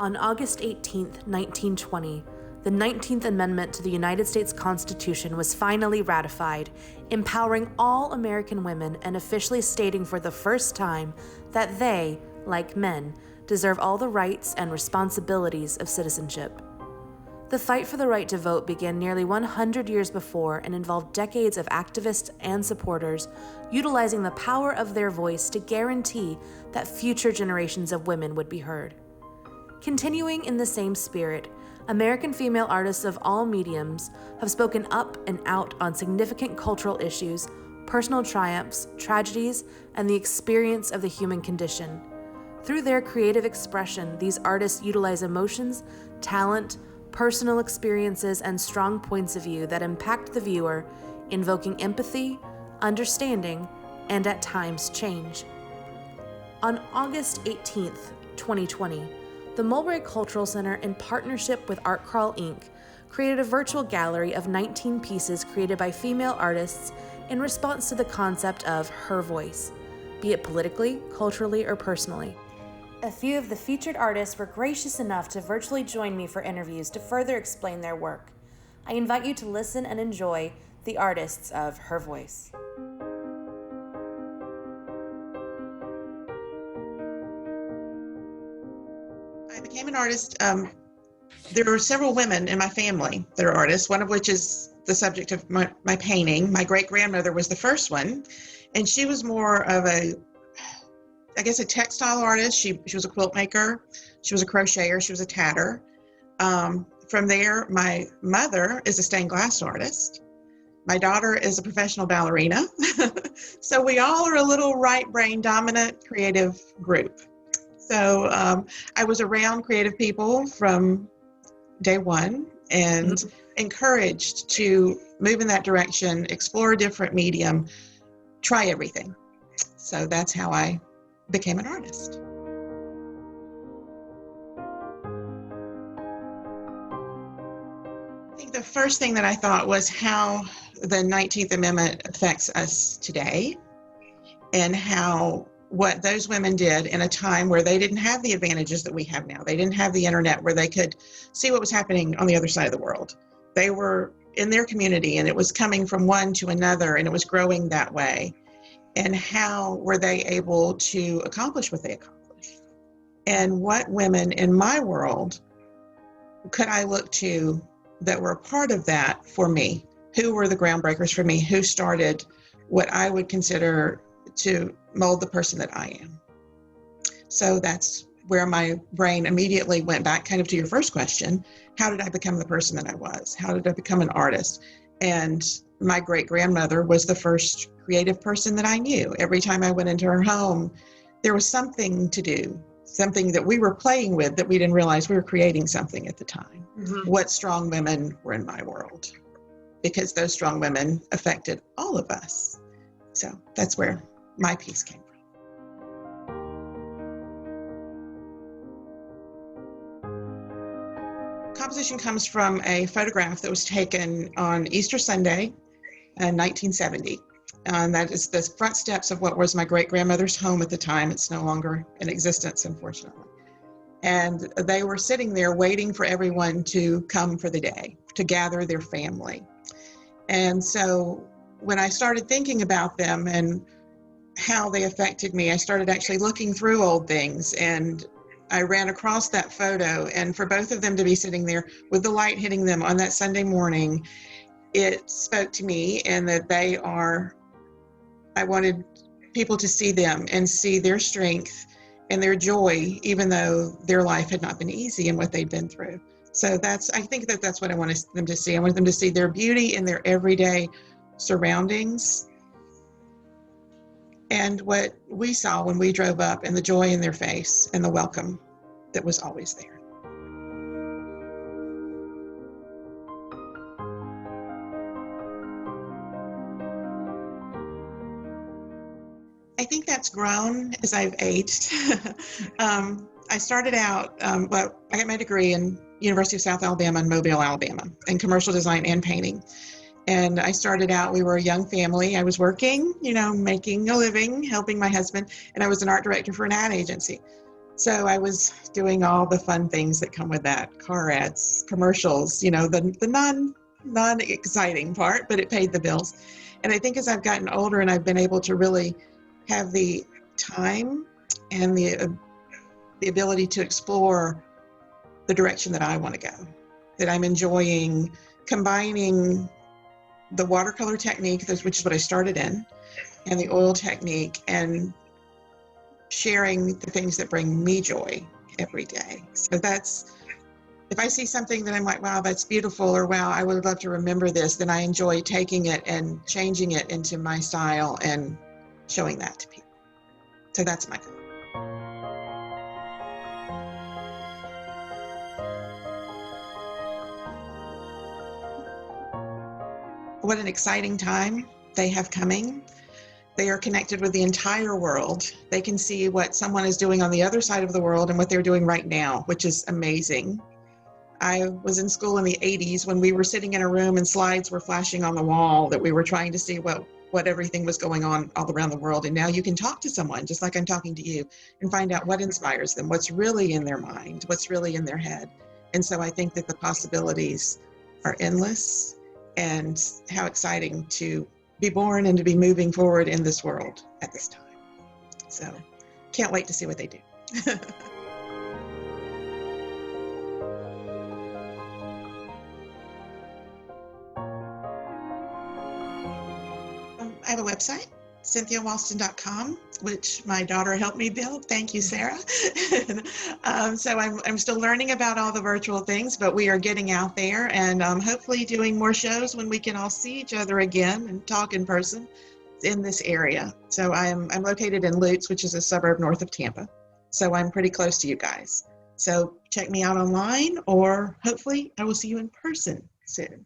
On August 18, 1920, the 19th Amendment to the United States Constitution was finally ratified, empowering all American women and officially stating for the first time that they, like men, deserve all the rights and responsibilities of citizenship. The fight for the right to vote began nearly 100 years before and involved decades of activists and supporters utilizing the power of their voice to guarantee that future generations of women would be heard. Continuing in the same spirit, American female artists of all mediums have spoken up and out on significant cultural issues, personal triumphs, tragedies, and the experience of the human condition. Through their creative expression, these artists utilize emotions, talent, personal experiences, and strong points of view that impact the viewer, invoking empathy, understanding, and at times change. On August 18th, 2020, the Mulberry Cultural Center, in partnership with Art Crawl Inc., created a virtual gallery of 19 pieces created by female artists in response to the concept of her voice, be it politically, culturally, or personally. A few of the featured artists were gracious enough to virtually join me for interviews to further explain their work. I invite you to listen and enjoy the artists of Her Voice. I became an artist. There are several women in my family that are artists, one of which is the subject of my painting. My great-grandmother was the first one, and she was more of a textile artist. She was a quilt maker. She was a crocheter. She was a tatter. From there, my mother is a stained glass artist. My daughter is a professional ballerina. So we all are a little right brain dominant creative group. So I was around creative people from day one and encouraged to move in that direction, explore a different medium, try everything. So that's how I became an artist. I think the first thing that I thought was how the 19th Amendment affects us today, and what those women did in a time where they didn't have the advantages that we have now. They didn't have the internet where they could see what was happening on the other side of the world. They were in their community, and it was coming from one to another, and it was growing that way. And how were they able to accomplish what they accomplished? And what women in my world could I look to that were a part of that for me? Who were the groundbreakers for me? Who started what I would consider to mold the person that I am? So that's where my brain immediately went back kind of to your first question. How did I become the person that I was? How did I become an artist? And my great-grandmother was the first creative person that I knew. Every time I went into her home, there was something to do, something that we were playing with that we didn't realize we were creating something at the time. What strong women were in my world, because those strong women affected all of us. So that's where my piece came from. Composition comes from a photograph that was taken on Easter Sunday in 1970. And that is the front steps of what was my great-grandmother's home at the time. It's no longer in existence, unfortunately. And they were sitting there waiting for everyone to come for the day, to gather their family. And so when I started thinking about them and how they affected me, I started actually looking through old things, and I ran across that photo. And for both of them to be sitting there with the light hitting them on that Sunday morning, it spoke to me, and that I wanted people to see them and see their strength and their joy, even though their life had not been easy and what they'd been through. So I think that's what I wanted them to see. I wanted them to see their beauty in their everyday surroundings, and what we saw when we drove up, and the joy in their face and the welcome that was always there. I think that's grown as I've aged. I started out, I got my degree in University of South Alabama in Mobile, Alabama, in commercial design and painting. And I started out, we were a young family. I was working, making a living, helping my husband, and I was an art director for an ad agency. So I was doing all the fun things that come with that, car ads, commercials, the non-exciting part, but it paid the bills. And I think as I've gotten older and I've been able to really have the time and the ability to explore the direction that I want to go, that I'm enjoying combining the watercolor technique, which is what I started in, and the oil technique, and sharing the things that bring me joy every day. So that's, if I see something that I'm like, wow, that's beautiful, or wow, I would love to remember this, then I enjoy taking it and changing it into my style and showing that to people. So that's my goal. What an exciting time they have coming. They are connected with the entire world. They can see what someone is doing on the other side of the world and what they're doing right now, which is amazing. I was in school in the 80s when we were sitting in a room and slides were flashing on the wall that we were trying to see what everything was going on all around the world. And now you can talk to someone just like I'm talking to you and find out what inspires them, what's really in their mind, what's really in their head. And so I think that the possibilities are endless, and how exciting to be born and to be moving forward in this world at this time. So can't wait to see what they do. I have a website, CynthiaWalston.com, which my daughter helped me build. Thank you, Sarah. So I'm still learning about all the virtual things, but we are getting out there and hopefully doing more shows when we can all see each other again and talk in person in this area. So I'm located in Lutz, which is a suburb north of Tampa. So I'm pretty close to you guys. So check me out online, or hopefully I will see you in person soon.